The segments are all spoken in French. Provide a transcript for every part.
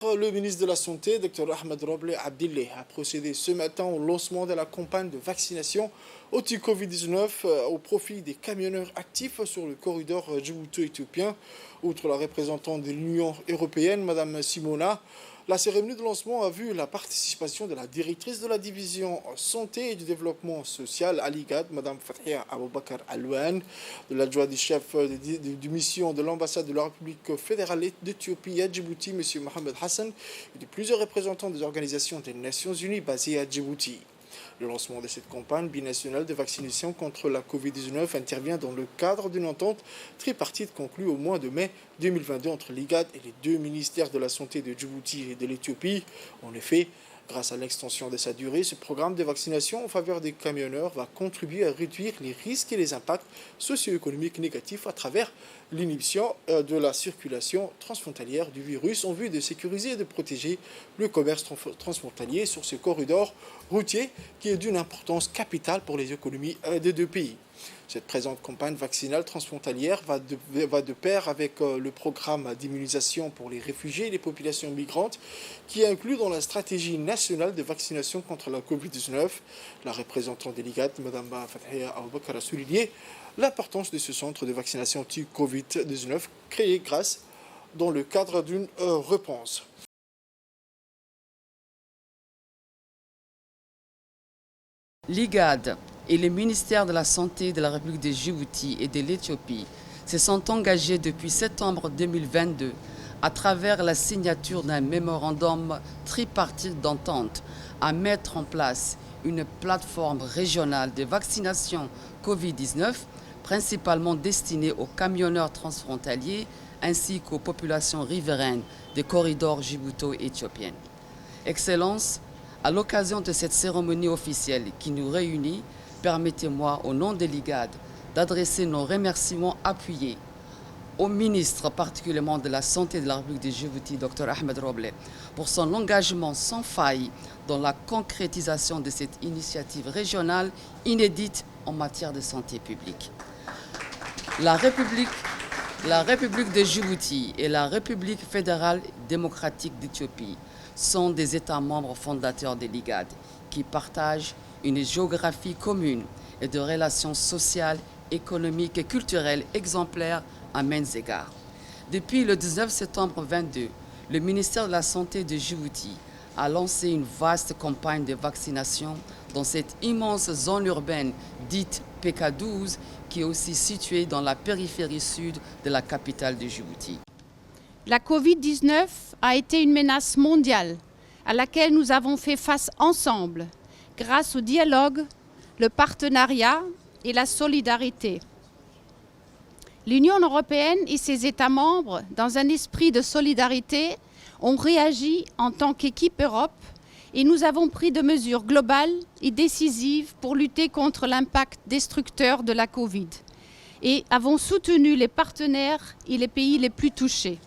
Le ministre de la Santé, Dr Ahmed Roble Abdillah, a procédé ce matin au lancement de la campagne de vaccination anti-Covid-19 au profit des camionneurs actifs sur le corridor djibouto-éthiopien. Outre la représentante de l'Union européenne, Mme Simona, la cérémonie de lancement a vu la participation de la directrice de la division santé et du développement social à l'IGAD, Mme Fathia Aboubakar Alouane, de l'adjoint du chef de mission de l'ambassade de la République fédérale d'Éthiopie à Djibouti, M. Mohamed Hassan, et de plusieurs représentants des organisations des Nations Unies basées à Djibouti. Le lancement de cette campagne binationale de vaccination contre la Covid-19 intervient dans le cadre d'une entente tripartite conclue au mois de mai 2022 entre l'IGAD et les deux ministères de la Santé de Djibouti et de l'Éthiopie. En effet, grâce à l'extension de sa durée, ce programme de vaccination en faveur des camionneurs va contribuer à réduire les risques et les impacts socio-économiques négatifs à travers l'inhibition de la circulation transfrontalière du virus en vue de sécuriser et de protéger le commerce transfrontalier sur ce corridor routier qui est d'une importance capitale pour les économies des deux pays. Cette présente campagne vaccinale transfrontalière va de pair avec le programme d'immunisation pour les réfugiés et les populations migrantes qui est inclus dans la stratégie nationale de vaccination contre la Covid-19. La représentante de l'IGAD, Mme Fathia Aboubakar, a souligné l'importance de ce centre de vaccination anti-Covid-19 créé dans le cadre d'une réponse. L'IGAD et le ministère de la Santé de la République de Djibouti et de l'Éthiopie se sont engagés depuis septembre 2022 à travers la signature d'un mémorandum tripartite d'entente à mettre en place une plateforme régionale de vaccination Covid-19, principalement destinée aux camionneurs transfrontaliers ainsi qu'aux populations riveraines des corridors djibouto-éthiopiens. Excellences, à l'occasion de cette cérémonie officielle qui nous réunit, permettez-moi, au nom de l'IGAD, d'adresser nos remerciements appuyés au ministre particulièrement de la Santé de la République de Djibouti, Dr Ahmed Roble, pour son engagement sans faille dans la concrétisation de cette initiative régionale inédite en matière de santé publique. La République de Djibouti et la République fédérale démocratique d'Éthiopie sont des États membres fondateurs de l'IGAD qui partagent une géographie commune et de relations sociales, économiques et culturelles exemplaires à maints égards. Depuis le 19 septembre 2022, le ministère de la Santé de Djibouti a lancé une vaste campagne de vaccination dans cette immense zone urbaine dite PK12 qui est aussi située dans la périphérie sud de la capitale de Djibouti. La Covid-19 a été une menace mondiale à laquelle nous avons fait face ensemble grâce au dialogue, le partenariat et la solidarité. L'Union européenne et ses États membres, dans un esprit de solidarité, ont réagi en tant qu'équipe Europe et nous avons pris des mesures globales et décisives pour lutter contre l'impact destructeur de la Covid et avons soutenu les partenaires et les pays les plus touchés.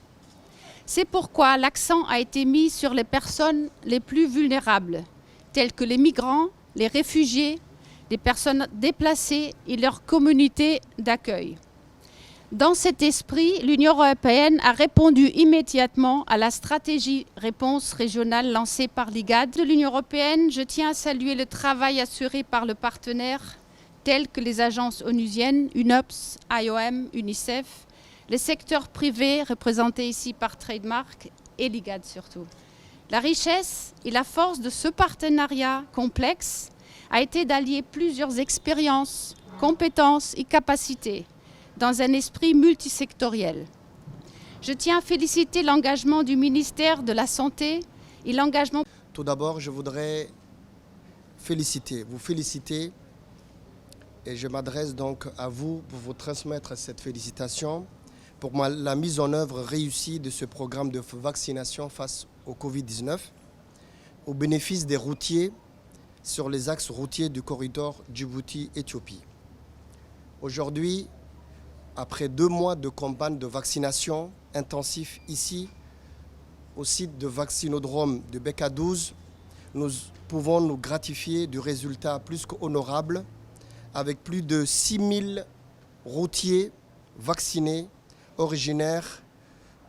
C'est pourquoi l'accent a été mis sur les personnes les plus vulnérables, telles que les migrants, les réfugiés, les personnes déplacées et leurs communautés d'accueil. Dans cet esprit, l'Union européenne a répondu immédiatement à la stratégie réponse régionale lancée par l'IGAD de l'Union européenne. Je tiens à saluer le travail assuré par le partenaire, tels que les agences onusiennes, UNOPS, IOM, UNICEF, les secteurs privés représentés ici par Trademark et l'IGAD surtout. La richesse et la force de ce partenariat complexe a été d'allier plusieurs expériences, compétences et capacités dans un esprit multisectoriel. Je tiens à féliciter l'engagement du ministère de la Santé et l'engagement... Tout d'abord, je voudrais vous féliciter et je m'adresse donc à vous pour vous transmettre cette félicitation pour la mise en œuvre réussie de ce programme de vaccination face au Covid-19 au bénéfice des routiers sur les axes routiers du corridor Djibouti-Éthiopie. Aujourd'hui, après 2 mois de campagne de vaccination intensif ici, au site de vaccinodrome de BK12, nous pouvons nous gratifier du résultat plus qu'honorable avec plus de 6000 routiers vaccinés originaires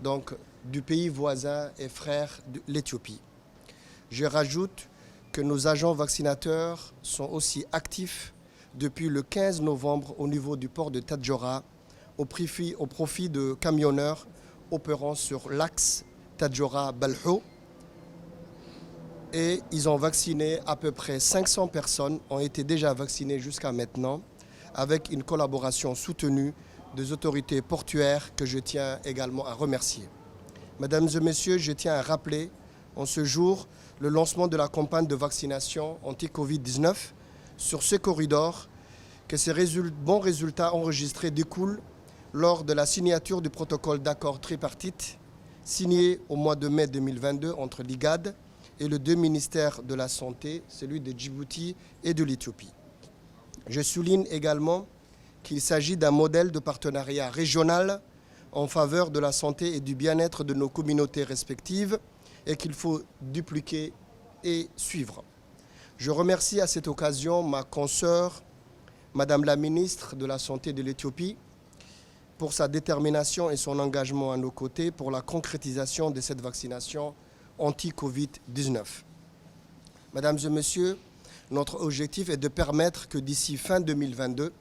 donc du pays voisin et frère de l'Éthiopie. Je rajoute que nos agents vaccinateurs sont aussi actifs depuis le 15 novembre au niveau du port de Tadjoura au profit de camionneurs opérant sur l'axe Tadjoura-Balho. Et ils ont vacciné à peu près 500 personnes, ont été déjà vaccinées jusqu'à maintenant, avec une collaboration soutenue des autorités portuaires que je tiens également à remercier. Mesdames et messieurs, je tiens à rappeler en ce jour le lancement de la campagne de vaccination anti-Covid-19 sur ce corridor, que ces bons résultats enregistrés découlent lors de la signature du protocole d'accord tripartite signé au mois de mai 2022 entre l'IGAD et les deux ministères de la Santé, celui de Djibouti et de l'Éthiopie. Je souligne également qu'il s'agit d'un modèle de partenariat régional en faveur de la santé et du bien-être de nos communautés respectives et qu'il faut dupliquer et suivre. Je remercie à cette occasion ma consoeur, Madame la ministre de la Santé de l'Éthiopie, pour sa détermination et son engagement à nos côtés pour la concrétisation de cette vaccination anti-Covid-19. Mesdames et messieurs, notre objectif est de permettre que d'ici fin 2022,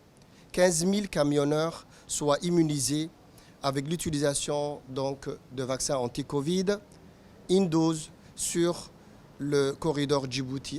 15 000 camionneurs soient immunisés avec l'utilisation de vaccins anti-Covid, une dose sur le corridor Djibouti